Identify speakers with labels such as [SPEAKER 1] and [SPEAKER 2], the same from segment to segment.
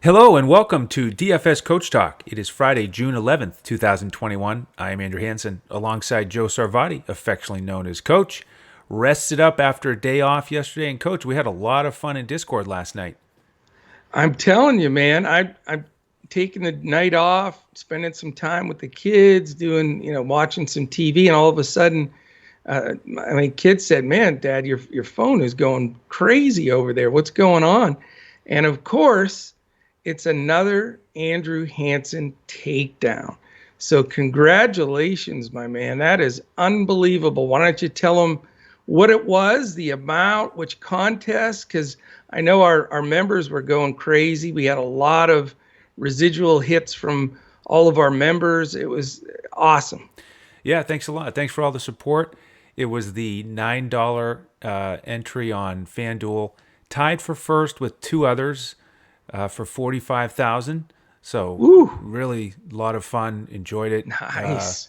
[SPEAKER 1] Hello and welcome to DFS Coach Talk. It is Friday, June 11th, 2021. I am Andrew Hansen alongside Joe Sarvati, affectionately known as Coach. Rested up after a day off yesterday. And Coach, we had a lot of fun in Discord last night.
[SPEAKER 2] I'm telling you, man, I'm taking the night off, spending some time with the kids, doing, watching some TV, and all of a sudden, kids said, "Man, Dad, your phone is going crazy over there. What's going on?" And of course, it's another Andrew Hansen takedown. So congratulations, my man. That is unbelievable. Why don't you tell them what it was, the amount, which contest? Because I know our members were going crazy. We had a lot of residual hits from all of our members. It was awesome.
[SPEAKER 1] Yeah, thanks a lot. Thanks for all the support. It was the $9 entry on FanDuel, tied for first with two others for 45,000. So
[SPEAKER 2] Woo,
[SPEAKER 1] really a lot of fun. Enjoyed it.
[SPEAKER 2] nice.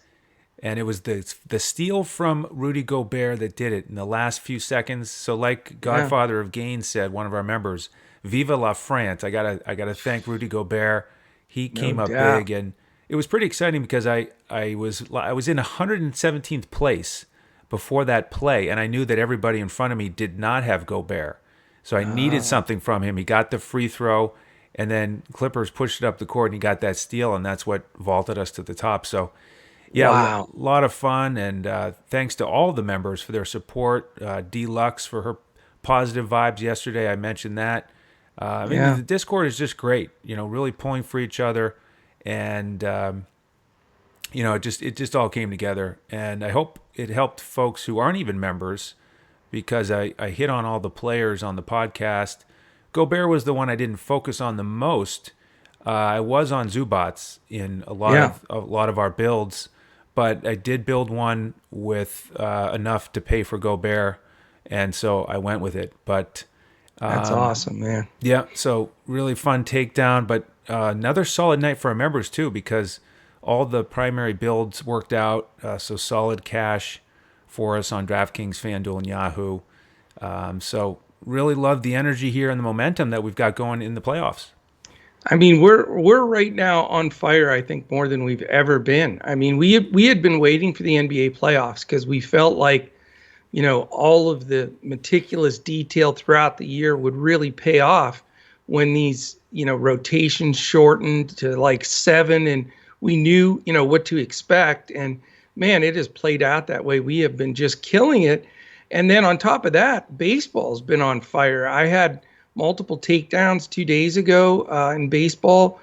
[SPEAKER 1] And it was the steal from Rudy Gobert that did it in the last few seconds. So like Godfather of Gains said, one of our members, Viva la France. I gotta thank Rudy Gobert. He came up
[SPEAKER 2] doubt.
[SPEAKER 1] big, and it was pretty exciting because I was in 117th place before that play, and I knew that everybody in front of me did not have Gobert. So I needed something from him. He got the free throw, and then Clippers pushed it up the court, and he got that steal, and that's what vaulted us to the top. So yeah,
[SPEAKER 2] Wow.
[SPEAKER 1] a lot of fun, and thanks to all the members for their support. Deluxe for her positive vibes yesterday. I mentioned that.
[SPEAKER 2] Yeah.
[SPEAKER 1] The Discord is just great. Really pulling for each other, and it just all came together. And I hope it helped folks who aren't even members, because I hit on all the players on the podcast. Gobert was the one I didn't focus on the most. I was on Zubats in a lot of our builds, but I did build one with enough to pay for Gobert, and so I went with it. But
[SPEAKER 2] That's awesome, man.
[SPEAKER 1] yeah, so really fun takedown, but another solid night for our members too, because all the primary builds worked out. So solid cash for us on DraftKings, FanDuel, and Yahoo. So really love the energy here and the momentum that we've got going in the playoffs.
[SPEAKER 2] I mean, we're right now on fire, I think, more than we've ever been. I mean, we had been waiting for the NBA playoffs because we felt like, all of the meticulous detail throughout the year would really pay off when these, rotations shortened to like 7, and we knew, what to expect. And man, it has played out that way. We have been just killing it. And then on top of that, baseball's been on fire. I had multiple takedowns 2 days ago in baseball.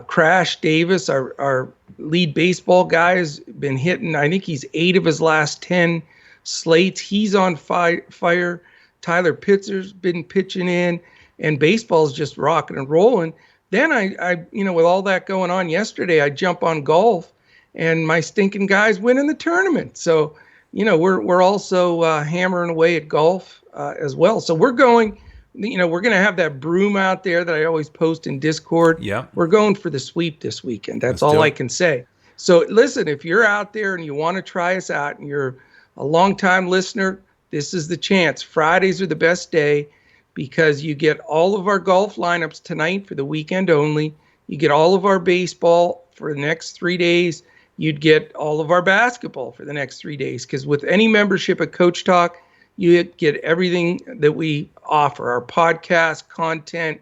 [SPEAKER 2] Crash Davis, our lead baseball guy, has been hitting, I think he's 8 of his last 10 slates. He's on fire. Tyler Pitzer's been pitching in, and baseball's just rocking and rolling. Then I with all that going on yesterday, I jump on golf, and my stinking guys winning the tournament. So, we're also hammering away at golf as well. So we're going. We're going to have that broom out there that I always post in Discord.
[SPEAKER 1] Yeah.
[SPEAKER 2] We're going for the sweep this weekend. That's
[SPEAKER 1] Let's do
[SPEAKER 2] all I
[SPEAKER 1] it.
[SPEAKER 2] can say. So listen, if you're out there and you want to try us out and you're a longtime listener, this is the chance. Fridays are the best day because you get all of our golf lineups tonight for the weekend only. You get all of our baseball for the next 3 days. You'd get all of our basketball for the next 3 days, because with any membership at Coach Talk, you get everything that we offer, our podcast, content,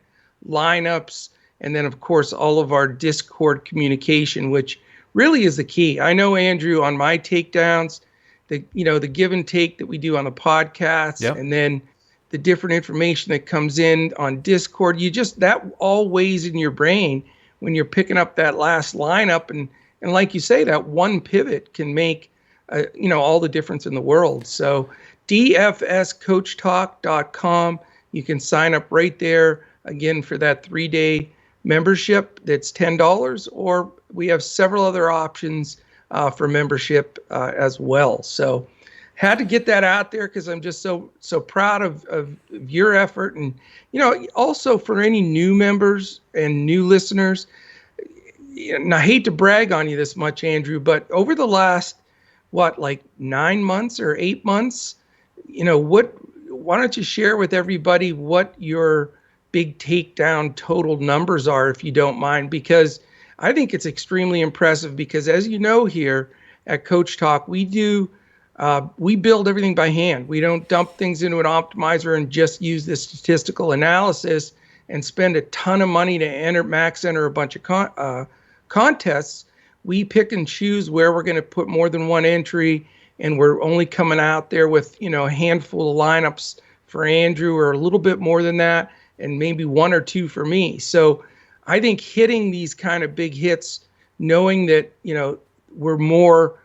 [SPEAKER 2] lineups, and then, of course, all of our Discord communication, which really is the key. I know, Andrew, on my takedowns, the give and take that we do on the podcast,
[SPEAKER 1] Yep.
[SPEAKER 2] and then the different information that comes in on Discord, that all weighs in your brain when you're picking up that last lineup. And like you say, that one pivot can make, all the difference in the world. So dfscoachtalk.com. You can sign up right there, again, for that 3-day membership that's $10, or we have several other options for membership as well. So had to get that out there because I'm just so proud of your effort. And, also for any new members and new listeners, and I hate to brag on you this much, Andrew, but over the last, 9 months or 8 months, why don't you share with everybody what your big takedown total numbers are, if you don't mind, because I think it's extremely impressive because, as you know, here at Coach Talk, we build everything by hand. We don't dump things into an optimizer and just use the statistical analysis and spend a ton of money to max enter a bunch of contests. We pick and choose where we're going to put more than one entry, and we're only coming out there with, a handful of lineups for Andrew, or a little bit more than that, and maybe one or two for me. So I think hitting these kind of big hits, knowing that, we're more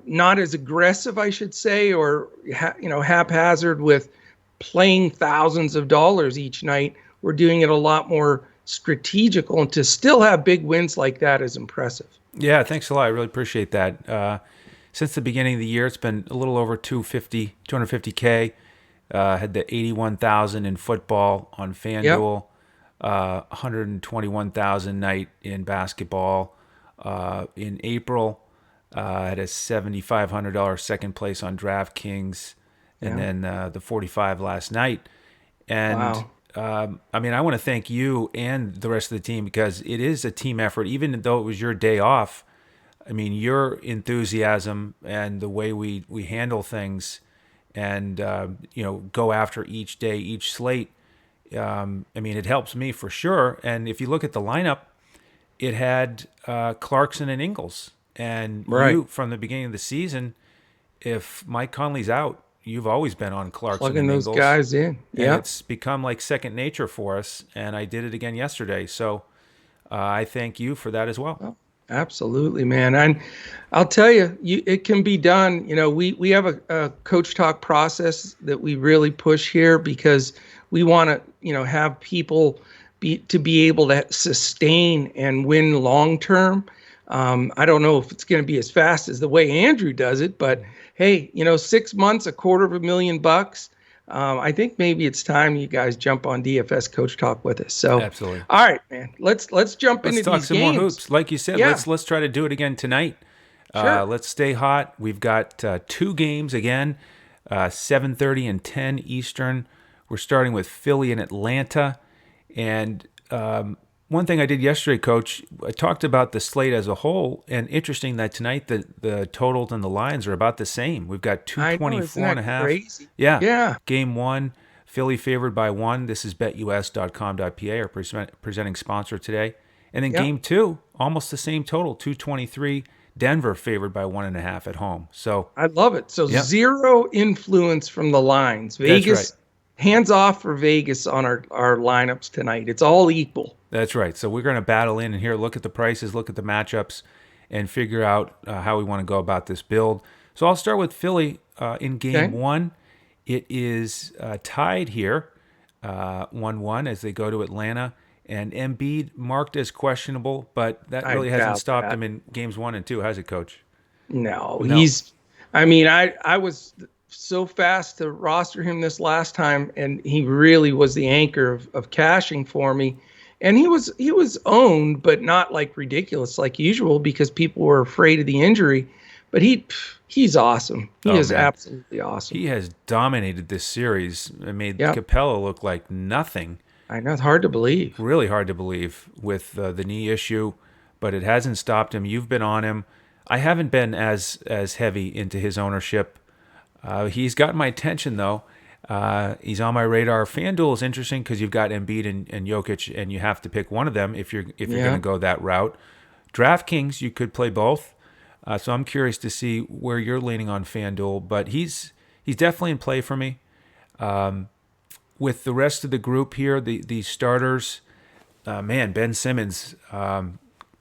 [SPEAKER 2] not as aggressive, I should say, or haphazard with playing thousands of dollars each night. We're doing it a lot more strategical, and to still have big wins like that is impressive.
[SPEAKER 1] Yeah, thanks a lot. I really appreciate that. Since the beginning of the year, it's been a little over 250K. Had the 81,000 in football on FanDuel, 121,000 night in basketball. In April, had a $7,500 second place on DraftKings, and then the 45 last night. And
[SPEAKER 2] Wow.
[SPEAKER 1] I want to thank you and the rest of the team, because it is a team effort. Even though it was your day off, your enthusiasm and the way we handle things, and go after each day, each slate. It helps me for sure. And if you look at the lineup, it had Clarkson and Ingles. And you, from the beginning of the season, if Mike Conley's out, you've always been on Clarkson
[SPEAKER 2] Plugging
[SPEAKER 1] and
[SPEAKER 2] those
[SPEAKER 1] Ingles.
[SPEAKER 2] guys in.
[SPEAKER 1] Yeah, it's become like second nature for us. And I did it again yesterday. So I thank you for that as well.
[SPEAKER 2] Oh, absolutely, man. And I'll tell you, it can be done. We have a Coach Talk process that we really push here, because we want to, have people be able to sustain and win long term. I don't know if it's going to be as fast as the way Andrew does it, but hey, 6 months, $250,000. I think maybe it's time you guys jump on DFS Coach Talk with us. So,
[SPEAKER 1] absolutely.
[SPEAKER 2] All right, man. Let's jump into
[SPEAKER 1] talk
[SPEAKER 2] these
[SPEAKER 1] some
[SPEAKER 2] games.
[SPEAKER 1] more hoops. Like you said, let's try to do it again tonight.
[SPEAKER 2] Sure.
[SPEAKER 1] Let's stay hot. We've got 2 games again, 7:30 and 10 Eastern. We're starting with Philly and Atlanta. And one thing I did yesterday, Coach, I talked about the slate as a whole, and interesting that tonight the totals and the lines are about the same. We've got 224.5.
[SPEAKER 2] Crazy?
[SPEAKER 1] Yeah. Game 1, Philly favored by 1. This is BetUS.com.pa, our presenting sponsor today. And then Game 2, almost the same total, 223. Denver favored by 1.5 at home. So
[SPEAKER 2] I love it. So zero influence from the lines. Vegas, hands off for Vegas on our lineups tonight. It's all equal.
[SPEAKER 1] That's right. So we're going to battle in and here, look at the prices, look at the matchups, and figure out how we want to go about this build. So I'll start with Philly in Game 1. It is tied here, 1-1 as they go to Atlanta. And Embiid marked as questionable, but that really hasn't stopped him in games 1 and 2, has it, Coach?
[SPEAKER 2] No. I was so fast to roster him this last time, and he really was the anchor of cashing for me. And he was owned, but not like ridiculous like usual, because people were afraid of the injury. But he's awesome. He is absolutely awesome.
[SPEAKER 1] He has dominated this series and made Capella look like nothing.
[SPEAKER 2] I know, it's hard to believe.
[SPEAKER 1] Really hard to believe with the knee issue, but it hasn't stopped him. You've been on him. I haven't been as heavy into his ownership. He's gotten my attention, though. He's on my radar. FanDuel is interesting because you've got Embiid and Jokic, and you have to pick one of them if you're going to go that route. DraftKings, you could play both. So I'm curious to see where you're leaning on FanDuel, but he's definitely in play for me. With the rest of the group here, the starters, Ben Simmons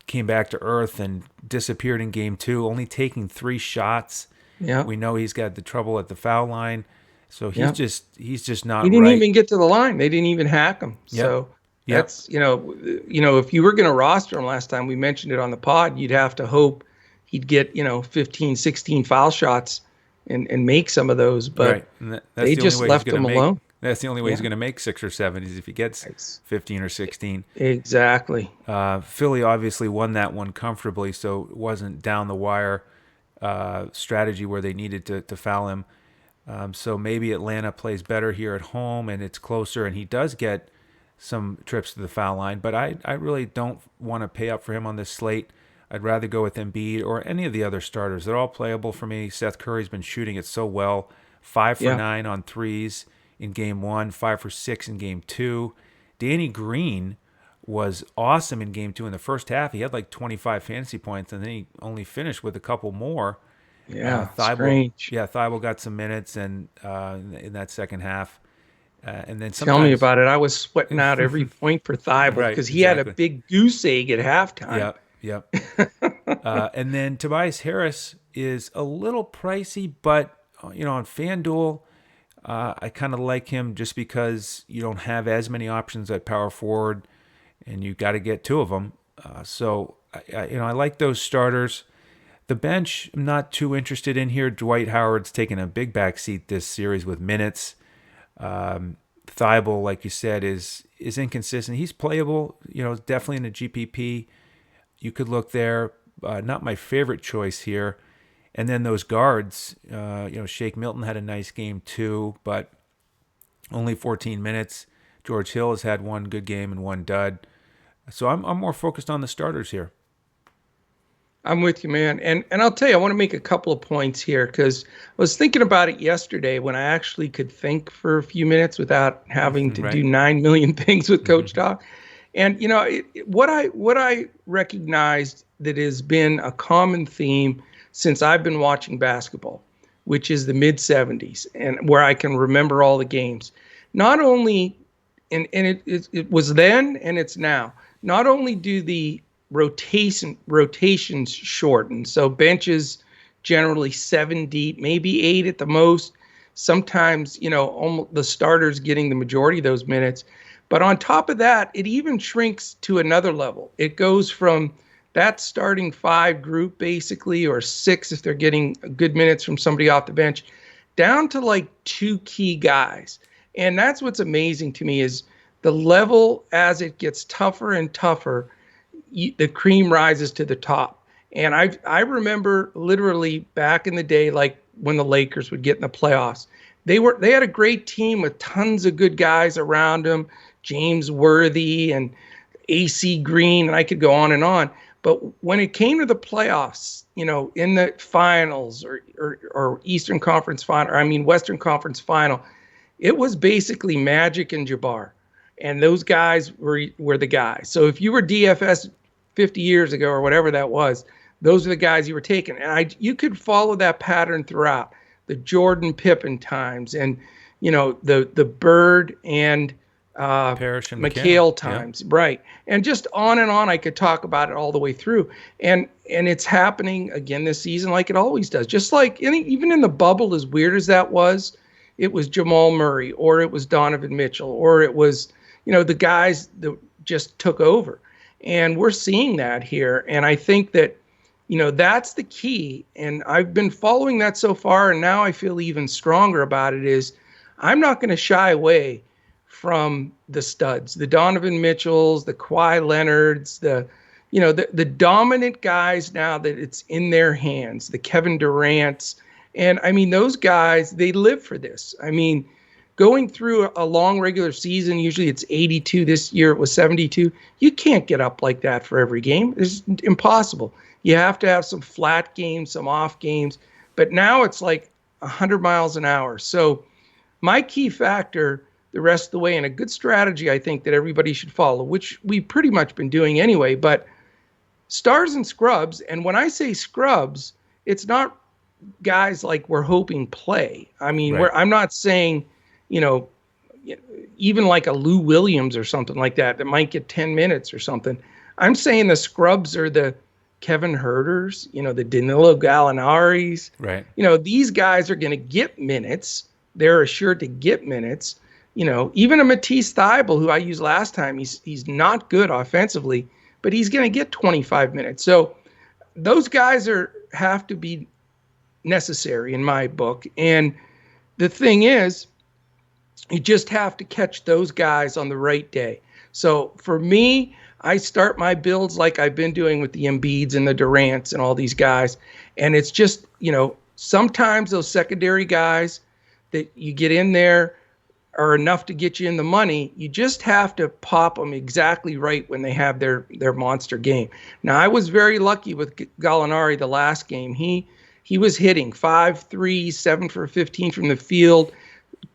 [SPEAKER 1] came back to earth and disappeared in Game 2, only taking 3 shots.
[SPEAKER 2] Yeah,
[SPEAKER 1] we know he's got the trouble at the foul line, so he's just not.
[SPEAKER 2] He didn't even get to the line. They didn't even hack him. So that's if you were going to roster him last time, we mentioned it on the pod, you'd have to hope he'd get 15, 16 foul shots and make some of those, but they just left him alone.
[SPEAKER 1] That's the only way he's going to make 6 or 7 is if he gets 15 or 16.
[SPEAKER 2] Exactly.
[SPEAKER 1] Philly obviously won that one comfortably, so it wasn't down the wire strategy where they needed to foul him. So maybe Atlanta plays better here at home and it's closer, and he does get some trips to the foul line. But I really don't want to pay up for him on this slate. I'd rather go with Embiid or any of the other starters. They're all playable for me. Seth Curry's been shooting it so well. 5 for
[SPEAKER 2] Yeah.
[SPEAKER 1] 9 on threes in game 1, 5 for 6 in game 2. Danny Green was awesome in game 2. In the first half, he had like 25 fantasy points, and then he only finished with a couple more.
[SPEAKER 2] Yeah,
[SPEAKER 1] Thibault,
[SPEAKER 2] strange.
[SPEAKER 1] yeah, Thibault got some minutes and in that second half. And then
[SPEAKER 2] Tell me
[SPEAKER 1] sometimes,
[SPEAKER 2] about it. I was sweating out every point for Thibault
[SPEAKER 1] right,
[SPEAKER 2] because he had a
[SPEAKER 1] exactly.
[SPEAKER 2] big goose egg at halftime.
[SPEAKER 1] Yep. And then Tobias Harris is a little pricey, but on FanDuel, I kind of like him just because you don't have as many options at power forward, and you got to get 2 of them. So I like those starters. The bench, I'm not too interested in here. Dwight Howard's taken a big backseat this series with minutes. Thibault, like you said, is inconsistent. He's playable, definitely in a GPP. You could look there. Not my favorite choice here. And then those guards, Shake Milton had a nice game too, but only 14 minutes. George Hill has had one good game and one dud. So I'm more focused on the starters here.
[SPEAKER 2] I'm with you, man. And I'll tell you, I want to make a couple of points here because I was thinking about it yesterday when I actually could think for a few minutes without having to
[SPEAKER 1] Right.
[SPEAKER 2] do 9 million things with Coach Doc. And what I recognized that has been a common theme since I've been watching basketball, which is the mid 70s, and where I can remember all the games. Not only, and it was then and it's now. Not only do the rotations shorten, so benches generally 7 deep, maybe 8 at the most. Sometimes almost the starters getting the majority of those minutes. But on top of that, it even shrinks to another level. It goes from that starting 5 group basically, or 6 if they're getting good minutes from somebody off the bench, down to like 2 key guys. And that's what's amazing to me is the level as it gets tougher and tougher, the cream rises to the top. And I remember literally back in the day, like when the Lakers would get in the playoffs, they had a great team with tons of good guys around them, James Worthy and AC Green, and I could go on and on. But when it came to the playoffs, in the finals or Eastern Conference final, Western Conference final, it was basically Magic and Jabbar. And those guys were the guys. So if you were DFS 50 years ago or whatever that was, those are the guys you were taking. And you could follow that pattern throughout the Jordan Pippen times and, the Bird and
[SPEAKER 1] Parrish and
[SPEAKER 2] McHale times.
[SPEAKER 1] Yeah.
[SPEAKER 2] Right. And just on and on, I could talk about it all the way through. And it's happening again this season like it always does. Just like even in the bubble, as weird as that was, it was Jamal Murray or it was Donovan Mitchell or it was, the guys that just took over. And we're seeing that here. And I think that, that's the key. And I've been following that so far. And now I feel even stronger about it is I'm not going to shy away from the studs, the Donovan Mitchells, the Kawhi Leonards, the dominant guys now that it's in their hands, the Kevin Durant's. And those guys, they live for this. Going through a long regular season, usually it's 82. This year it was 72. You can't get up like that for every game. It's impossible. You have to have some flat games, some off games. But now it's like 100 miles an hour. So my key factor the rest of the way, and a good strategy I think that everybody should follow, which we've pretty much been doing anyway, but stars and scrubs. And when I say scrubs, it's not guys like we're hoping play.
[SPEAKER 1] Right.
[SPEAKER 2] I'm not saying, even like a Lou Williams or something like that might get 10 minutes or something. I'm saying the scrubs are the Kevin Huerters, the Danilo Gallinaris.
[SPEAKER 1] Right.
[SPEAKER 2] These guys are going to get minutes. They're assured to get minutes. Even a Matisse Thybulle, who I used last time, he's not good offensively, but he's going to get 25 minutes. So those guys have to be necessary in my book. And the thing is, you just have to catch those guys on the right day. So for me, I start my builds like I've been doing with the Embiids and the Durants and all these guys. And it's just, sometimes those secondary guys that you get in there are enough to get you in the money. You just have to pop them exactly right when they have their monster game. Now, I was very lucky with Gallinari the last game. He was hitting 5-3, 7 for 15 from the field,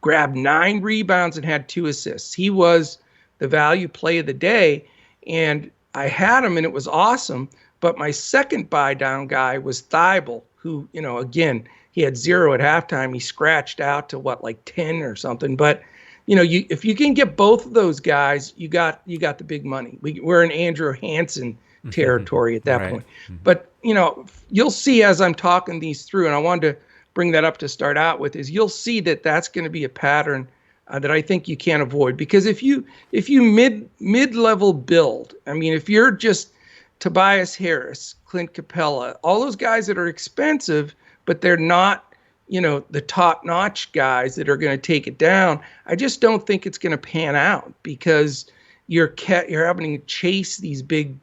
[SPEAKER 2] grabbed 9 rebounds and had 2 assists. He was the value play of the day, and I had him, and it was awesome. But my second buy down guy was Thibault, who, again, he had 0 at halftime. He scratched out to like 10 or something. But if you can get both of those guys, you got the big money. We're in Andrew Hansen territory at that point. But you'll see as I'm talking these through, and I wanted to bring that up to start out with, is you'll see that that's going to be a pattern that I think you can't avoid. Because if you mid-level build, I mean, if you're just Tobias Harris, Clint Capella, all those guys that are expensive, but they're not the top-notch guys that are going to take it down, I just don't think it's going to pan out, because you're having to chase these big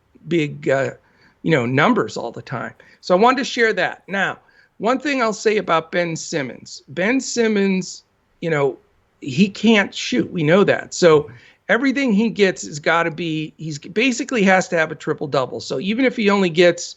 [SPEAKER 2] numbers all the time. So I wanted to share that. Now, one thing I'll say about Ben Simmons. Ben Simmons, he can't shoot. We know that. So everything he gets has got to be, he's basically has to have a triple-double. So even if he only gets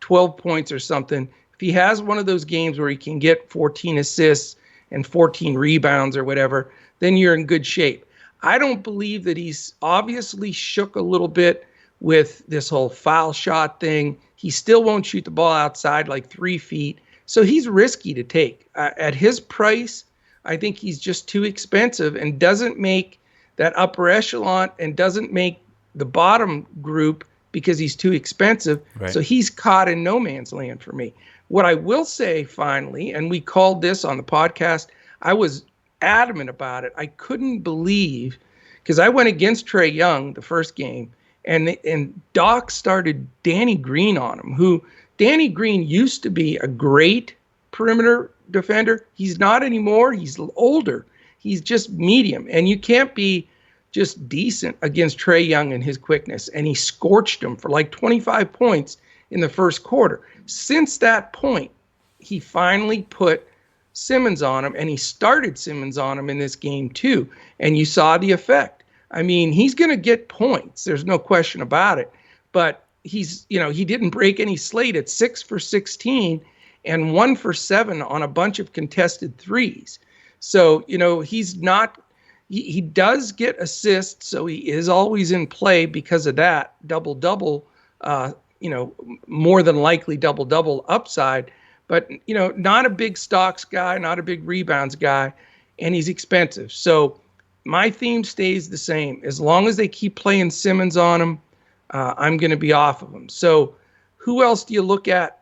[SPEAKER 2] 12 points or something, if he has one of those games where he can get 14 assists and 14 rebounds or whatever, then you're in good shape. I don't believe that he's obviously shook a little bit with this whole foul shot thing. He still won't shoot the ball outside like 3 feet. So he's risky to take. At his price, I think he's just too expensive and doesn't make that upper echelon and doesn't make the bottom group because he's too expensive. Right. So he's caught in no man's land for me. What I will say finally, and we called this on the podcast, I was adamant about it. I couldn't believe, because I went against Trae Young the first game, and Doc started Danny Green on him, who Danny Green used to be a great perimeter defender. He's not anymore. He's older. He's just medium. And you can't be just decent against Trae Young and his quickness. And he scorched him for like 25 points in the first quarter. Since that point, he finally put Simmons on him, and he started Simmons on him in this game too. And you saw the effect. I mean, he's going to get points. There's no question about it. But he didn't break any slate at 6 for 16 and 1 for 7 on a bunch of contested threes. So, he does get assists. So he is always in play because of that double-double, more than likely double-double upside, but, not a big stocks guy, not a big rebounds guy, and he's expensive. So my theme stays the same. As long as they keep playing Simmons on him, I'm going to be off of him. So who else do you look at,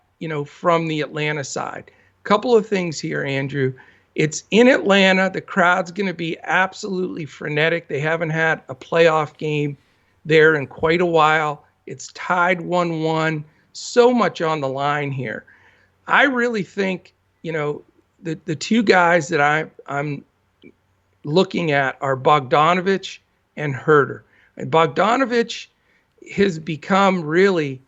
[SPEAKER 2] from the Atlanta side? Couple of things here, Andrew. It's in Atlanta. The crowd's going to be absolutely frenetic. They haven't had a playoff game there in quite a while. It's tied 1-1. So much on the line here. I really think, the two guys that I'm looking at are Bogdanovich and Herter. And Bogdanovich has become really,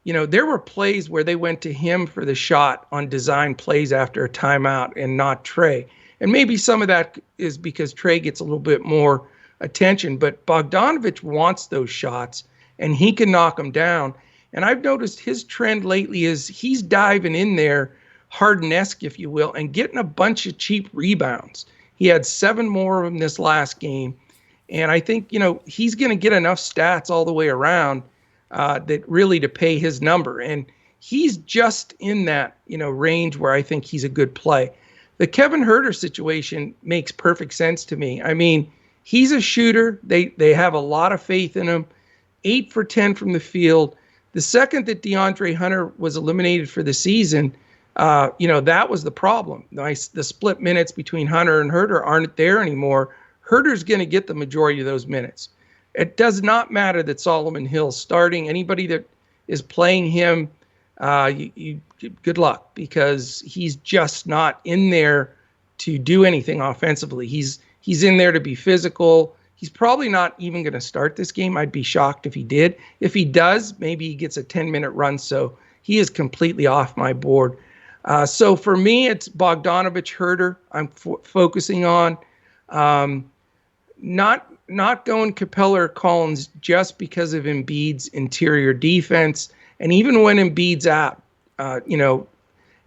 [SPEAKER 2] there were plays where they went to him for the shot on design plays after a timeout and not Trae. And maybe some of that is because Trae gets a little bit more attention, but Bogdanovich wants those shots and he can knock them down. And I've noticed his trend lately is he's diving in there, Harden-esque, if you will, and getting a bunch of cheap rebounds. He had 7 more of them this last game. And I think, he's going to get enough stats all the way around that really to pay his number. And he's just in that, range where I think he's a good play. The Kevin Huerter situation makes perfect sense to me. I mean, he's a shooter. They have a lot of faith in him. 8 for 10 from the field. The second that DeAndre Hunter was eliminated for the season, that was the problem. The split minutes between Hunter and Huerter aren't there anymore. Huerter's going to get the majority of those minutes. It does not matter that Solomon Hill's starting. Anybody that is playing him, good luck, because he's just not in there to do anything offensively. He's in there to be physical. He's probably not even going to start this game. I'd be shocked if he did. If he does, maybe he gets a 10-minute run. So he is completely off my board. So for me, it's Bogdanovich, Huerter I'm focusing on. not going Capella or Collins just because of Embiid's interior defense. And even when Embiid's out,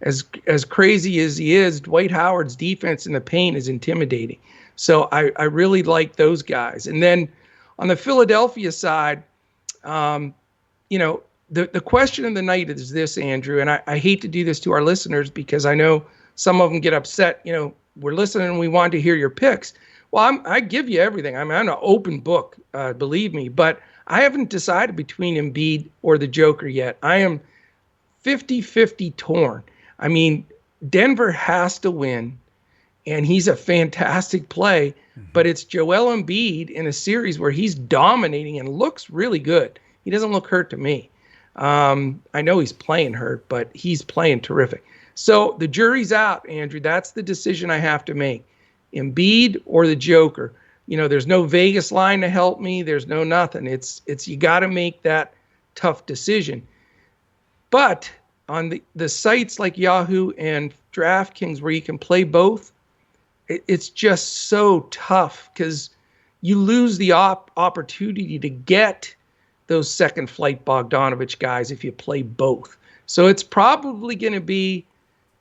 [SPEAKER 2] as crazy as he is, Dwight Howard's defense in the paint is intimidating. So I really like those guys. And then on the Philadelphia side, the question of the night is this, Andrew, and I hate to do this to our listeners because I know some of them get upset. We're listening and we want to hear your picks. Well, I give you everything. I'm an open book, believe me, but I haven't decided between Embiid or the Joker yet. I am 50-50 torn. I mean, Denver has to win, and he's a fantastic play, but it's Joel Embiid in a series where he's dominating and looks really good. He doesn't look hurt to me. I know he's playing hurt, but he's playing terrific. So the jury's out, Andrew. That's the decision I have to make. Embiid or the Joker. There's no Vegas line to help me. There's no nothing. It's you got to make that tough decision. But on the sites like Yahoo and DraftKings where you can play both, it's just so tough because you lose the opportunity to get those second flight Bogdanovich guys if you play both. So it's probably going to be,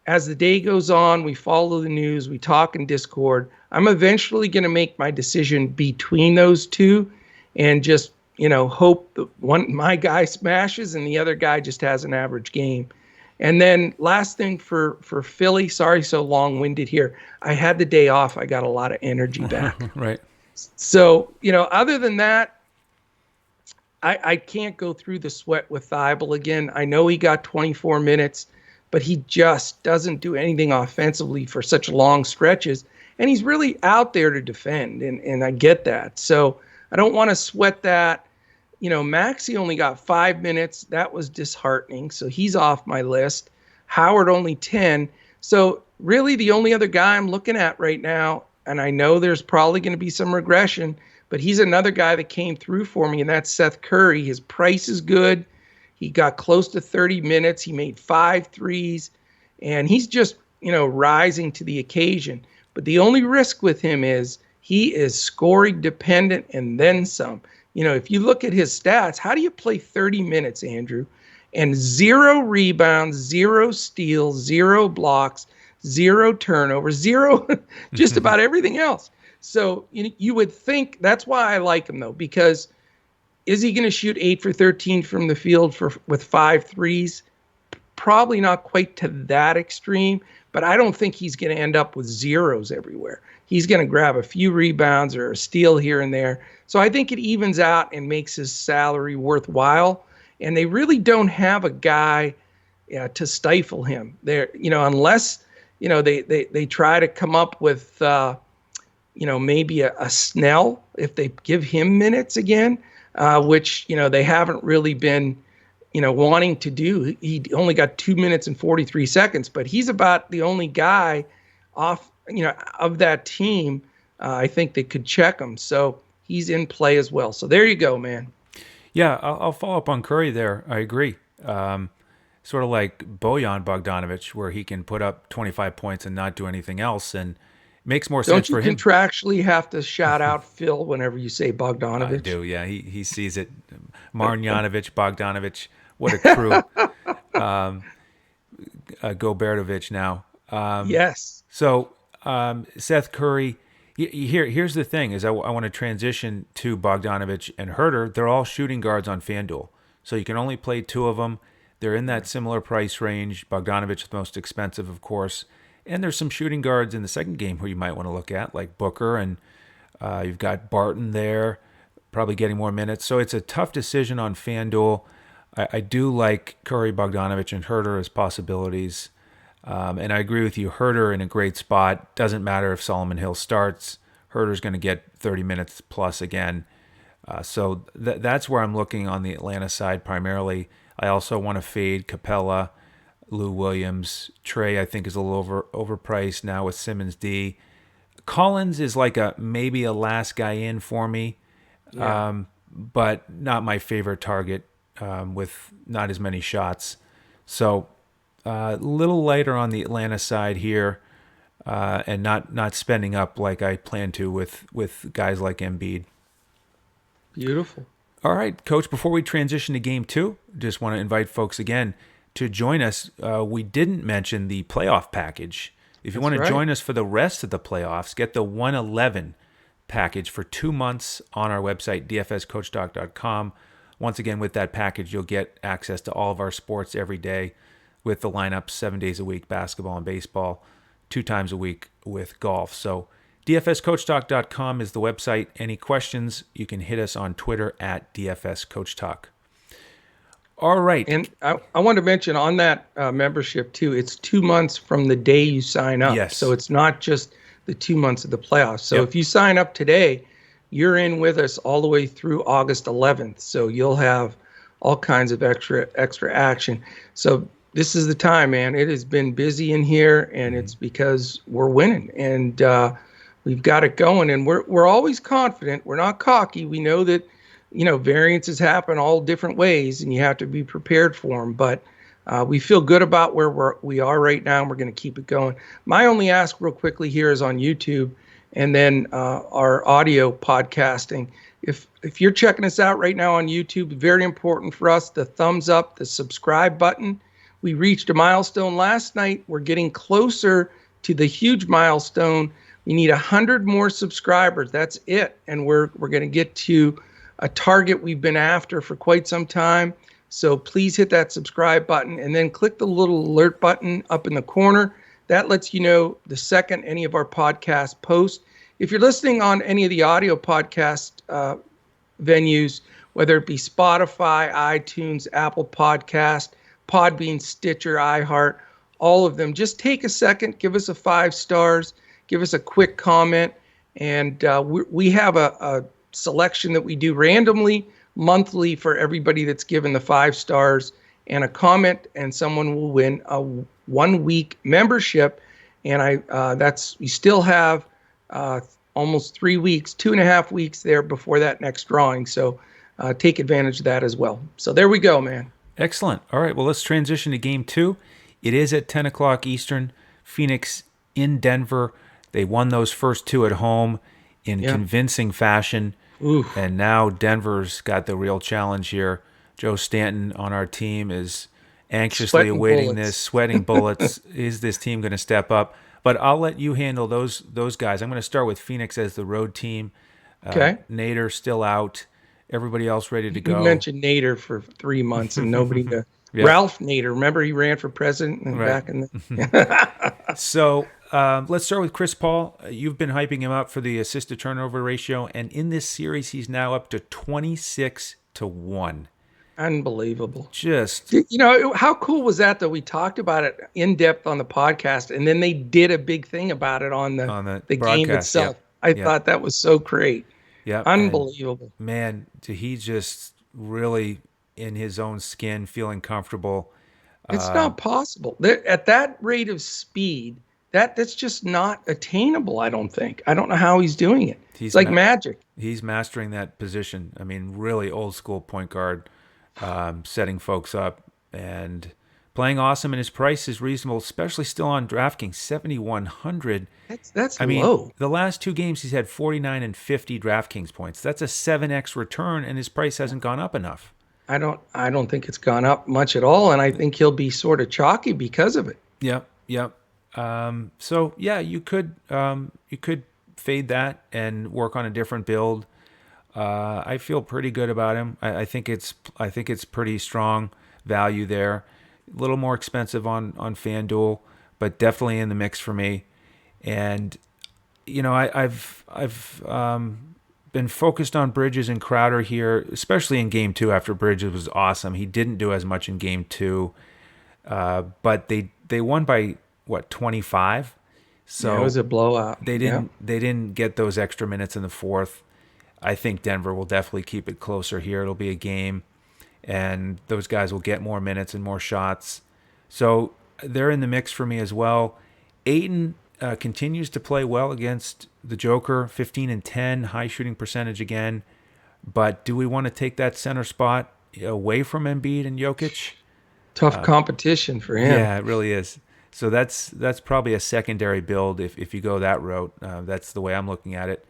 [SPEAKER 2] as the day goes on, we follow the news, we talk in Discord, I'm eventually going to make my decision between those two and just, hope that my guy smashes and the other guy just has an average game. And then last thing for Philly, sorry so long-winded here, I had the day off. I got a lot of energy back.
[SPEAKER 1] Right.
[SPEAKER 2] So, other than that, I can't go through the sweat with Thibault again. I know he got 24 minutes, but he just doesn't do anything offensively for such long stretches. And he's really out there to defend, and I get that. So I don't want to sweat that. Maxey only got 5 minutes. That was disheartening. So he's off my list. Howard only 10. So really the only other guy I'm looking at right now, and I know there's probably going to be some regression, but he's another guy that came through for me, and that's Seth Curry. His price is good. He got close to 30 minutes. He made 5 threes, and he's just, rising to the occasion. But the only risk with him is he is scoring dependent and then some. If you look at his stats, how do you play 30 minutes, Andrew, and 0 rebounds, 0 steals, 0 blocks, 0 turnovers, 0 just about everything else? So you would think that's why I like him, though, because is he going to shoot 8 for 13 from the field with 5 threes? Probably not quite to that extreme, but I don't think he's going to end up with zeros everywhere. He's going to grab a few rebounds or a steal here and there. So I think it evens out and makes his salary worthwhile. And they really don't have a guy to stifle him there, unless, they try to come up with, maybe a Snell if they give him minutes again, which, they haven't really been, wanting to do. He only got 2 minutes and 43 seconds, but he's about the only guy off, of that team, I think they could check him. So he's in play as well. So there you go, man.
[SPEAKER 1] Yeah, I'll follow up on Curry there. I agree. Sort of like Bojan Bogdanovic, where he can put up 25 points and not do anything else, and makes more sense for him.
[SPEAKER 2] Don't you contractually have to shout out Phil whenever you say Bogdanovic?
[SPEAKER 1] I do, yeah. He sees it. Marjanovic, Bogdanovic, what a crew. Gobertovic now.
[SPEAKER 2] Yes.
[SPEAKER 1] So Seth Curry, here's the thing, is I want to transition to Bogdanovic and Herter. They're all shooting guards on FanDuel. So you can only play 2 of them. They're in that similar price range. Bogdanovic the most expensive, of course. And there's some shooting guards in the second game who you might want to look at, like Booker, and you've got Barton there, probably getting more minutes. So it's a tough decision on FanDuel. I do like Curry, Bogdanovic, and Herter as possibilities. And I agree with you. Herter in a great spot. Doesn't matter if Solomon Hill starts. Herter's going to get 30 minutes plus again. So that's where I'm looking on the Atlanta side primarily. I also want to fade Capella, Lou Williams. Trey, I think, is a little overpriced now with Simmons D. Collins is like maybe a last guy in for me, but not my favorite target with not as many shots. So a little lighter on the Atlanta side here. and not spending up like I plan to with guys like Embiid.
[SPEAKER 2] Beautiful.
[SPEAKER 1] All right, Coach, before we transition to game two, just want to invite folks again to join us. We didn't mention the playoff package. If you want to join us for the rest of the playoffs, get the 111 package for 2 months on our website, dfscoachdoc.com. Once again, with that package, you'll get access to all of our sports every day with the lineups 7 days a week, basketball and baseball, 2 times a week with golf. So dfscoachdoc.com is the website. Any questions, you can hit us on Twitter at dfscoachtalk. All right.
[SPEAKER 2] And I want to mention on that membership, too, it's 2 months from the day you sign up.
[SPEAKER 1] Yes.
[SPEAKER 2] So it's not just the 2 months of the playoffs. So if you sign up today, you're in with us all the way through August 11th. So you'll have all kinds of extra action. So this is the time, man. It has been busy in here, and it's because we're winning. And we've got it going. And we're always confident. We're not cocky. We know that variances happen all different ways, and you have to be prepared for them. But we feel good about where we are right now, and we're going to keep it going. My only ask real quickly here is on YouTube and then our audio podcasting. If you're checking us out right now on YouTube, very important for us, the thumbs up, the subscribe button. We reached a milestone last night. We're getting closer to the huge milestone. We need 100 more subscribers. That's it. And we're going to get to a target we've been after for quite some time. So please hit that subscribe button and then click the little alert button up in the corner. That lets you know the second any of our podcasts post. If you're listening on any of the audio podcast venues, whether it be Spotify, iTunes, Apple Podcast, Podbean, Stitcher, iHeart, all of them, just take a second, give us a 5 stars, give us a quick comment, and we have a selection that we do randomly monthly for everybody that's given the 5 stars and a comment, and someone will win a 1-week membership. And we still have almost 3 weeks, 2.5 weeks there before that next drawing. So take advantage of that as well. So there we go, man.
[SPEAKER 1] Excellent. All right, well, let's transition to game two. It is at 10 o'clock Eastern. Phoenix in Denver. They won those first 2 at home in convincing fashion.
[SPEAKER 2] Oof.
[SPEAKER 1] And now Denver's got the real challenge here. Joe Stanton on our team is anxiously awaiting this, sweating bullets. Is this team going to step up? But I'll let you handle those guys. I'm going to start with Phoenix as the road team.
[SPEAKER 2] Okay.
[SPEAKER 1] Nader still out. Everybody else ready to go.
[SPEAKER 2] You mentioned Nader for 3 months and nobody knew. Ralph Nader, remember he ran for president back in the...
[SPEAKER 1] So let's start with Chris Paul. You've been hyping him up for the assist-to-turnover ratio, and in this series, he's now up to 26-1.
[SPEAKER 2] Unbelievable.
[SPEAKER 1] Just...
[SPEAKER 2] how cool was that, though? We talked about it in depth on the podcast, and then they did a big thing about it on the game itself.
[SPEAKER 1] Yep.
[SPEAKER 2] I thought that was so great.
[SPEAKER 1] Yeah,
[SPEAKER 2] unbelievable.
[SPEAKER 1] Man, he's just really in his own skin, feeling comfortable.
[SPEAKER 2] It's not possible. At that rate of speed, that's just not attainable, I don't think. I don't know how he's doing it. It's like magic.
[SPEAKER 1] He's mastering that position. I mean, really old school point guard, setting folks up and playing awesome, and his price is reasonable, especially still on DraftKings, 7,100.
[SPEAKER 2] That's
[SPEAKER 1] I mean,
[SPEAKER 2] low.
[SPEAKER 1] The last 2 games he's had 49 and 50 DraftKings points. That's a 7x return, and his price hasn't gone up enough.
[SPEAKER 2] I don't think it's gone up much at all, and I think he'll be sort of chalky because of it.
[SPEAKER 1] Yep. So yeah, you could fade that and work on a different build. I feel pretty good about him. I think it's pretty strong value there. A little more expensive on FanDuel, but definitely in the mix for me. And I've been focused on Bridges and Crowder here, especially in game 2 after Bridges was awesome. He didn't do as much in game 2, but they won by 25. So
[SPEAKER 2] it was a blowout.
[SPEAKER 1] They didn't get those extra minutes in the fourth. I think Denver will definitely keep it closer here. It'll be a game, and those guys will get more minutes and more shots. So they're in the mix for me as well. Ayton continues to play well against the Joker, 15 and 10, high shooting percentage again. But do we want to take that center spot away from Embiid and Jokic?
[SPEAKER 2] Tough competition for him.
[SPEAKER 1] Yeah, it really is. So that's probably a secondary build if you go that route. That's the way I'm looking at it.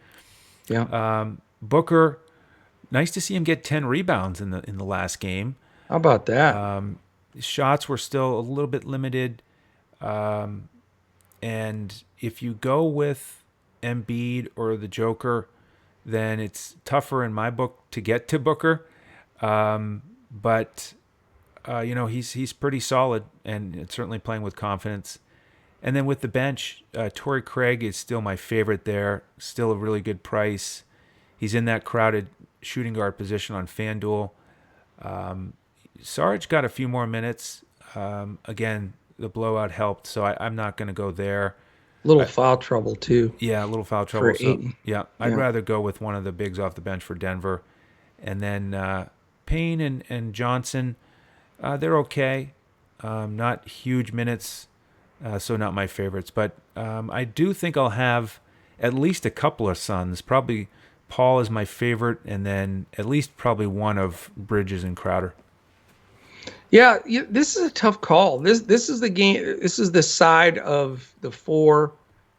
[SPEAKER 2] Yeah.
[SPEAKER 1] Booker, nice to see him get 10 rebounds in the last game.
[SPEAKER 2] How about that?
[SPEAKER 1] Shots were still a little bit limited. And if you go with Embiid or the Joker, then it's tougher in my book to get to Booker. But he's pretty solid and certainly playing with confidence. And then with the bench, Torrey Craig is still my favorite there. Still a really good price. He's in that crowded shooting guard position on FanDuel. Sarge got a few more minutes. Again, the blowout helped, so I'm not going to go there.
[SPEAKER 2] Little foul trouble too.
[SPEAKER 1] Yeah, a little foul trouble.
[SPEAKER 2] For Ayton.
[SPEAKER 1] I'd rather go with one of the bigs off the bench for Denver. And then Payne and Johnson, they're okay. Not huge minutes, so not my favorites. But I do think I'll have at least a couple of Suns. Probably Paul is my favorite, and then at least probably one of Bridges and Crowder.
[SPEAKER 2] Yeah, this is a tough call. This is the game. This is the side of the four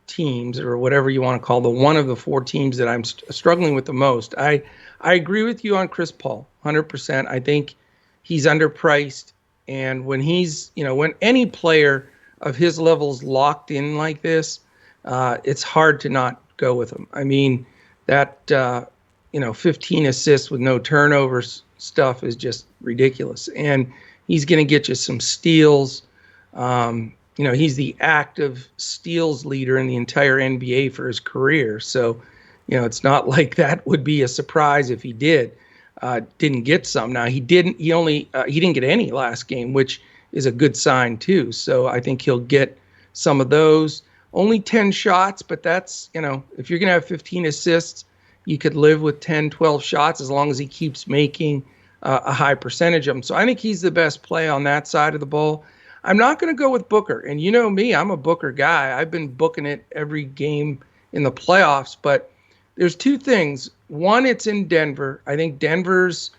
[SPEAKER 2] teams, or whatever you want to call the one of the four teams that I'm struggling with the most. I agree with you on Chris Paul, 100%. I think he's underpriced, and when when any player of his level is locked in like this, it's hard to not go with him. I mean, that 15 assists with no turnovers stuff is just ridiculous, and he's going to get you some steals. He's the active steals leader in the entire NBA for his career. So, it's not like that would be a surprise if he didn't get some. Now he didn't get any last game, which is a good sign too. So I think he'll get some of those. Only 10 shots, but that's, if you're going to have 15 assists, you could live with 10, 12 shots as long as he keeps making a high percentage of them. So I think he's the best play on that side of the ball. I'm not going to go with Booker. And you know me, I'm a Booker guy. I've been booking it every game in the playoffs. But there's two things. One, it's in Denver. I think Denver's,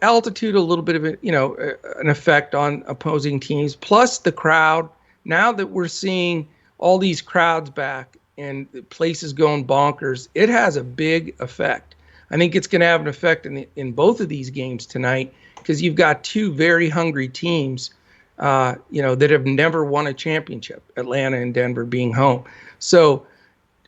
[SPEAKER 2] altitude, a little bit of an effect on opposing teams. Plus the crowd. Now that we're seeing all these crowds back and the places going bonkers, it has a big effect. I think it's going to have an effect in both of these games tonight, because you've got two very hungry teams, that have never won a championship, Atlanta and Denver being home. So,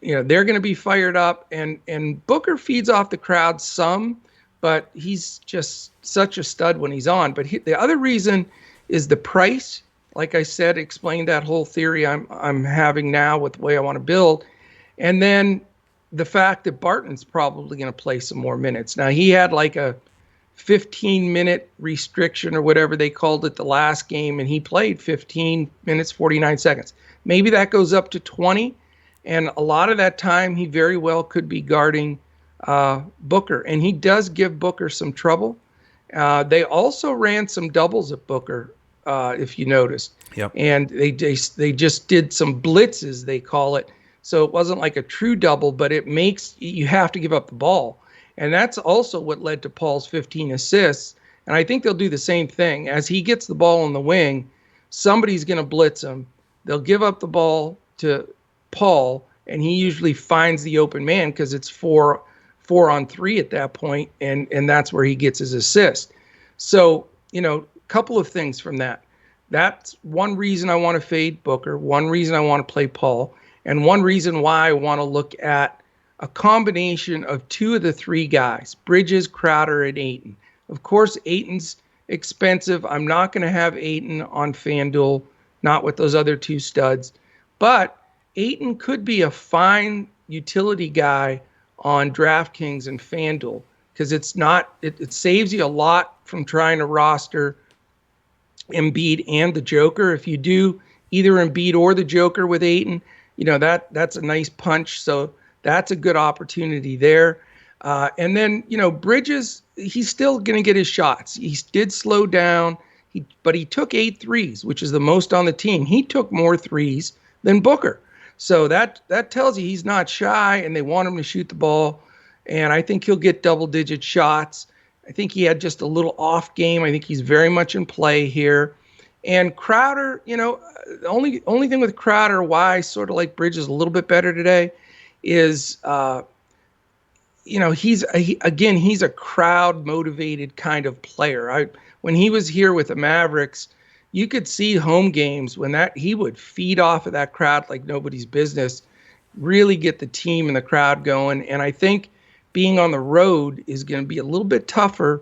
[SPEAKER 2] they're going to be fired up, and Booker feeds off the crowd some, but he's just such a stud when he's on. But the other reason is the price. Like I said, explained that whole theory I'm having now with the way I want to build. And then the fact that Barton's probably going to play some more minutes. Now, he had like a 15-minute restriction or whatever they called it the last game, and he played 15 minutes, 49 seconds. Maybe that goes up to 20, and a lot of that time he very well could be guarding Booker, and he does give Booker some trouble. They also ran some doubles at Booker, if you noticed.
[SPEAKER 1] Yep.
[SPEAKER 2] And they just did some blitzes, they call it. So it wasn't like a true double, but it makes you have to give up the ball. And that's also what led to Paul's 15 assists. And I think they'll do the same thing. As he gets the ball in the wing, somebody's going to blitz him. They'll give up the ball to Paul, and he usually finds the open man because it's 4-on-3 at that point, and that's where he gets his assist. So, a couple of things from that. That's one reason I want to fade Booker, one reason I want to play Paul, and one reason why I want to look at a combination of two of the three guys, Bridges, Crowder, and Ayton. Of course, Ayton's expensive. I'm not going to have Ayton on FanDuel, not with those other two studs. But Ayton could be a fine utility guy on DraftKings and FanDuel, because it saves you a lot from trying to roster Embiid and the Joker. If you do either Embiid or the Joker with Ayton, that's a nice punch. So that's a good opportunity there. And then, Bridges, he's still going to get his shots. He did slow down, but he took 8 threes, which is the most on the team. He took more threes than Booker. So that tells you he's not shy, and they want him to shoot the ball. And I think he'll get double-digit shots. I think he had just a little off game. I think he's very much in play here. And Crowder, the only thing with Crowder, why I sort of like Bridges a little bit better today, is he's a crowd motivated kind of player. When he was here with the Mavericks, you could see home games when that he would feed off of that crowd like nobody's business, really get the team and the crowd going. And I think being on the road is going to be a little bit tougher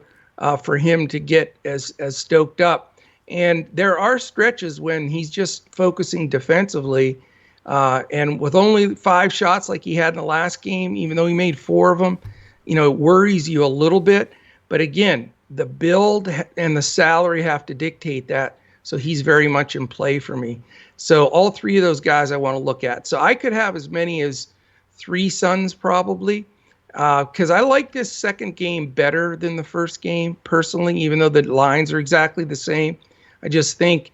[SPEAKER 2] for him to get as stoked up. And there are stretches when he's just focusing defensively. And with only 5 shots like he had in the last game, even though he made 4 of them, it worries you a little bit. But again, the build and the salary have to dictate that. So he's very much in play for me. So all 3 of those guys I want to look at. So I could have as many as 3 Suns probably, because I like this second game better than the first game personally, even though the lines are exactly the same. I just think,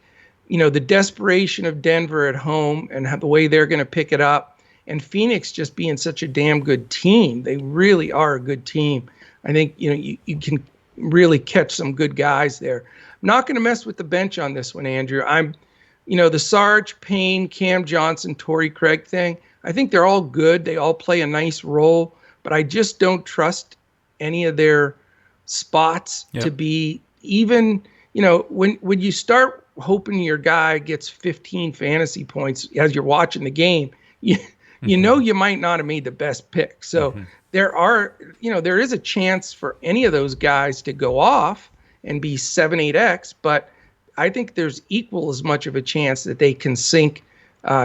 [SPEAKER 2] the desperation of Denver at home and the way they're going to pick it up, and Phoenix just being such a damn good team. They really are a good team. I think, you can really catch some good guys there. I'm not going to mess with the bench on this one, Andrew. The Sarge, Payne, Cam Johnson, Torrey Craig thing, I think they're all good. They all play a nice role, but I just don't trust any of their spots to be even, when you start hoping your guy gets 15 fantasy points as you're watching the game, you might not have made the best pick. So there is a chance for any of those guys to go off and be 7-8x, but I think there's equal as much of a chance that they can sink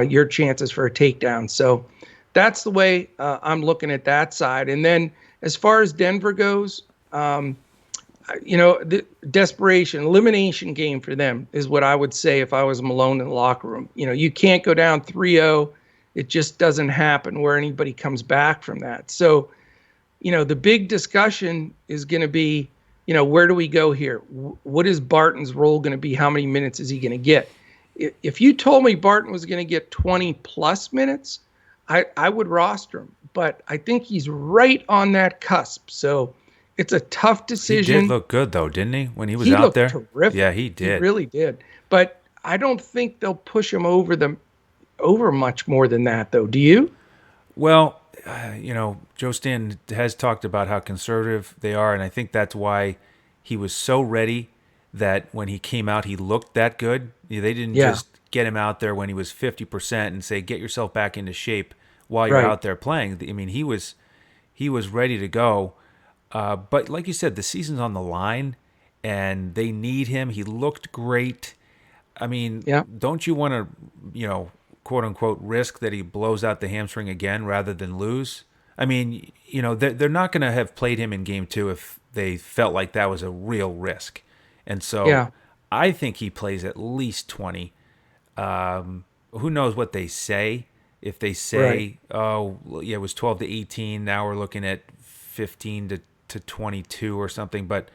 [SPEAKER 2] your chances for a takedown. So that's the way I'm looking at that side. And then as far as Denver goes, the desperation, elimination game for them is what I would say if I was Malone in the locker room. You can't go down 3-0. It just doesn't happen where anybody comes back from that. So, the big discussion is going to be, where do we go here? What is Barton's role going to be? How many minutes is he going to get? If you told me Barton was going to get 20 plus minutes, I would roster him. But I think he's right on that cusp. So it's a tough decision.
[SPEAKER 1] He did look good, though, didn't he, when he was out there?
[SPEAKER 2] He looked terrific.
[SPEAKER 1] Yeah, he did.
[SPEAKER 2] He really did. But I don't think they'll push him over much more than that, though. Do you?
[SPEAKER 1] Well, Joe Stan has talked about how conservative they are, and I think that's why he was so ready that when he came out, he looked that good. They didn't just get him out there when he was 50% and say, get yourself back into shape while you're out there playing. I mean, he was ready to go. But like you said, the season's on the line, and they need him. He looked great. I mean, don't you want to, quote unquote, risk that he blows out the hamstring again rather than lose? I mean, they're not going to have played him in game 2 if they felt like that was a real risk. And so I think he plays at least 20. Who knows what they say? If they say, it was 12 to 18, now we're looking at 15 to 22 or something. But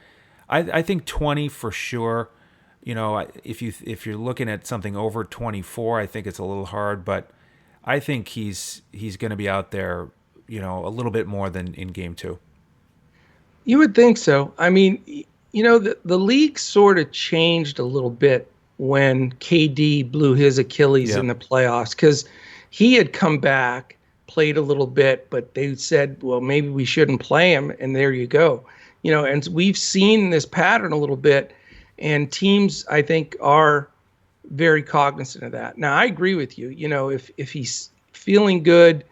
[SPEAKER 1] I think 20 for sure. If you're looking at something over 24, I think it's a little hard, but I think he's going to be out there, a little bit more than in game 2.
[SPEAKER 2] You would think so. I mean, the league sort of changed a little bit when KD blew his Achilles in the playoffs, because he had come back, played a little bit, but they said, well, maybe we shouldn't play him, and there you go. And we've seen this pattern a little bit. And teams, I think, are very cognizant of that. Now, I agree with you. If he's feeling good,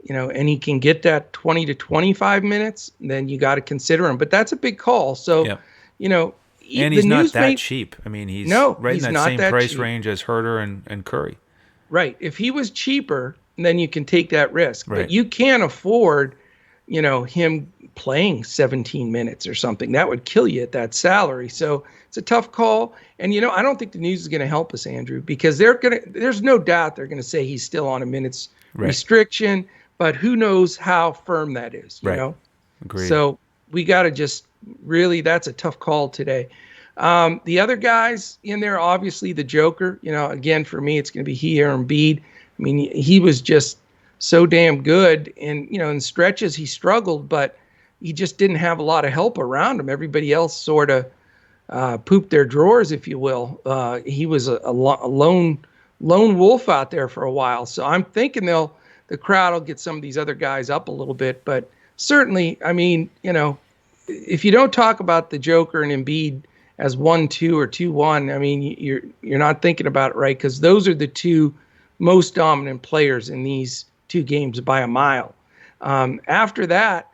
[SPEAKER 2] and he can get that 20 to 25 minutes, then you got to consider him. But that's a big call. So,
[SPEAKER 1] and he's not that cheap. I mean, he's right in that same price range as Herter and Curry.
[SPEAKER 2] Right. If he was cheaper, then you can take that risk. Right. But you can't afford, him playing 17 minutes or something. That would kill you at that salary. So it's a tough call. And, I don't think the news is going to help us, Andrew, because there's no doubt they're going to say he's still on a minutes restriction, but who knows how firm that is, you know?
[SPEAKER 1] Agreed.
[SPEAKER 2] So we got to just really, that's a tough call today. The other guys in there, obviously the Joker, again, for me, it's going to be Embiid. I mean, he was just so damn good, and, in stretches he struggled, but he just didn't have a lot of help around him. Everybody else sort of, pooped their drawers, if you will. He was a lone wolf out there for a while. So I'm thinking the crowd will get some of these other guys up a little bit. But certainly, I mean, if you don't talk about the Joker and Embiid as 1-2 or 2-1, I mean, you're not thinking about it right, because those are the two most dominant players in these two games by a mile. After that,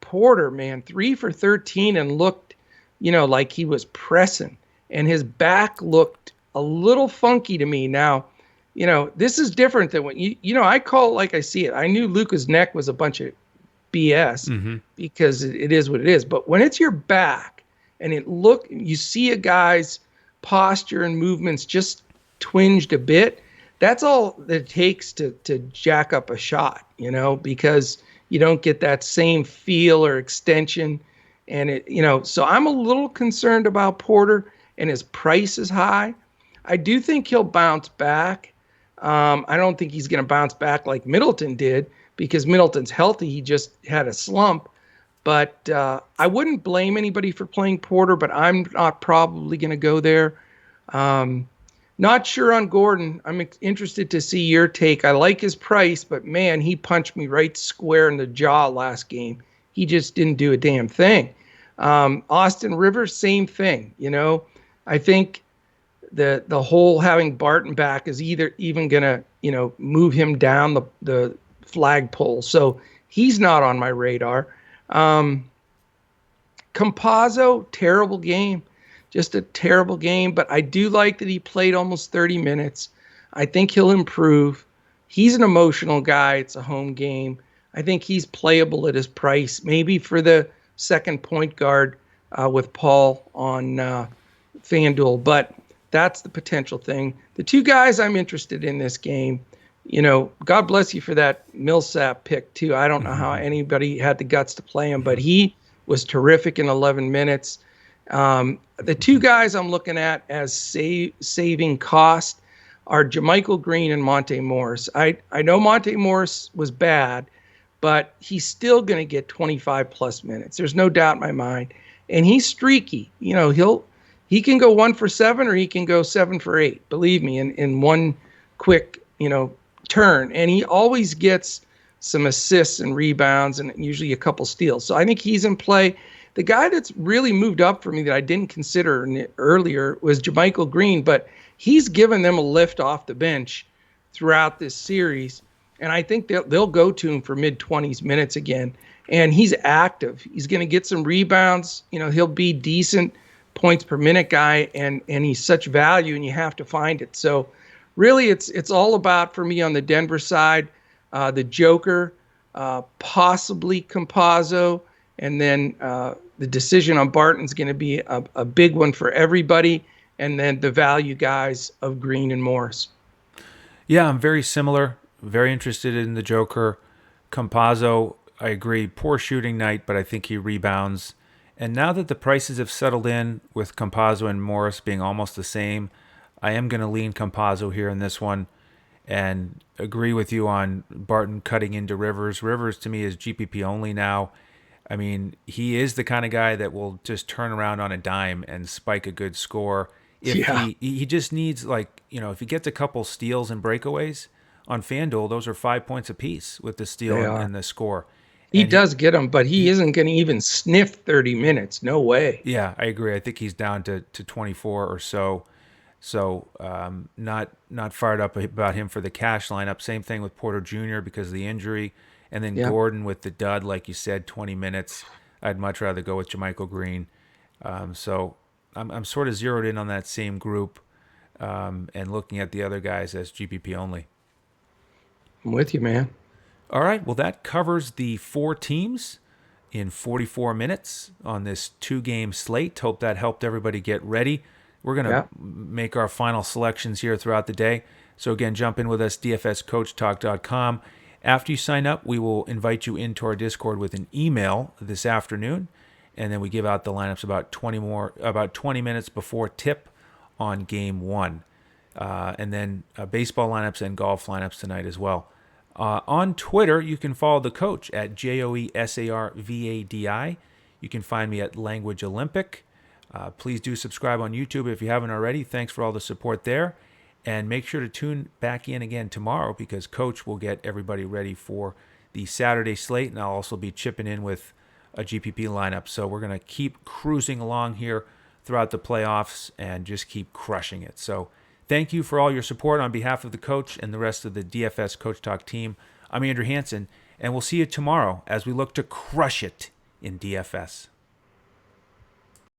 [SPEAKER 2] Porter, man, 3 for 13 and looked, like he was pressing, and his back looked a little funky to me. Now, this is different than what I call it like I see it. I knew Luka's neck was a bunch of BS because it is what it is. But when it's your back and you see a guy's posture and movements just twinged a bit, that's all that it takes to jack up a shot, because you don't get that same feel or extension. And so I'm a little concerned about Porter, and his price is high. I do think he'll bounce back. I don't think he's going to bounce back like Middleton did, because Middleton's healthy. He just had a slump. But I wouldn't blame anybody for playing Porter, but I'm not probably going to go there. Not sure on Gordon. I'm interested to see your take. I like his price, but man, he punched me right square in the jaw last game. He just didn't do a damn thing. Austin Rivers, same thing. I think the whole having Barton back is even gonna move him down the flagpole. So he's not on my radar. Campazzo, terrible game. Just a terrible game, but I do like that he played almost 30 minutes. I think he'll improve. He's an emotional guy. It's a home game. I think he's playable at his price, maybe for the second point guard with Paul on FanDuel, but that's the potential thing. The two guys I'm interested in this game, God bless you for that Millsap pick too. I don't know how anybody had the guts to play him, but he was terrific in 11 minutes. The two guys I'm looking at as saving cost are JaMychal Green and Monte Morris. I know Monte Morris was bad, but he's still going to get 25 plus minutes. There's no doubt in my mind. And he's streaky. He can go 1 for 7 or he can go 7 for 8. Believe me, in one quick, turn. And he always gets some assists and rebounds and usually a couple steals. So I think he's in play. The guy that's really moved up for me that I didn't consider earlier was JaMychal Green, but he's given them a lift off the bench throughout this series, and I think they'll go to him for mid-20s minutes again. And he's active. He's going to get some rebounds. He'll be decent points per minute guy, and he's such value, and you have to find it. So really, it's all about, for me on the Denver side, the Joker, possibly Campazzo, and then the decision on Barton's going to be a big one for everybody, and then the value guys of Green and Morris.
[SPEAKER 1] Yeah, I'm very similar. Very interested in the Joker. Campazzo, I agree, poor shooting night, but I think he rebounds. And now that the prices have settled in with Campazzo and Morris being almost the same, I am going to lean Campazzo here in this one and agree with you on Barton cutting into Rivers. Rivers, to me, is GPP only now. I mean, he is the kind of guy that will just turn around on a dime and spike a good score. He just needs, if he gets a couple steals and breakaways on FanDuel, those are 5 points apiece with the steal and the score.
[SPEAKER 2] He does get them, but he isn't going to even sniff 30 minutes. No way.
[SPEAKER 1] Yeah, I agree. I think he's down to 24 or so. So not fired up about him for the cash lineup. Same thing with Porter Jr. because of the injury. And then Gordon with the dud, like you said, 20 minutes. I'd much rather go with JaMychal Green. So I'm sort of zeroed in on that same group and looking at the other guys as GPP only.
[SPEAKER 2] I'm with you, man.
[SPEAKER 1] All right. Well, that covers the 4 teams in 44 minutes on this 2-game slate. Hope that helped everybody get ready. We're going to make our final selections here throughout the day. So again, jump in with us, dfscoachtalk.com. After you sign up, we will invite you into our Discord with an email this afternoon, and then we give out the lineups about 20 minutes before tip on game 1. And then baseball lineups and golf lineups tonight as well. On Twitter, you can follow the coach at JoeSarvadi. You can find me at Language Olympic. Please do subscribe on YouTube if you haven't already. Thanks for all the support there. And make sure to tune back in again tomorrow because Coach will get everybody ready for the Saturday slate, and I'll also be chipping in with a GPP lineup. So we're going to keep cruising along here throughout the playoffs and just keep crushing it. So thank you for all your support on behalf of the coach and the rest of the DFS Coach Talk team. I'm Andrew Hansen, and we'll see you tomorrow as we look to crush it in DFS.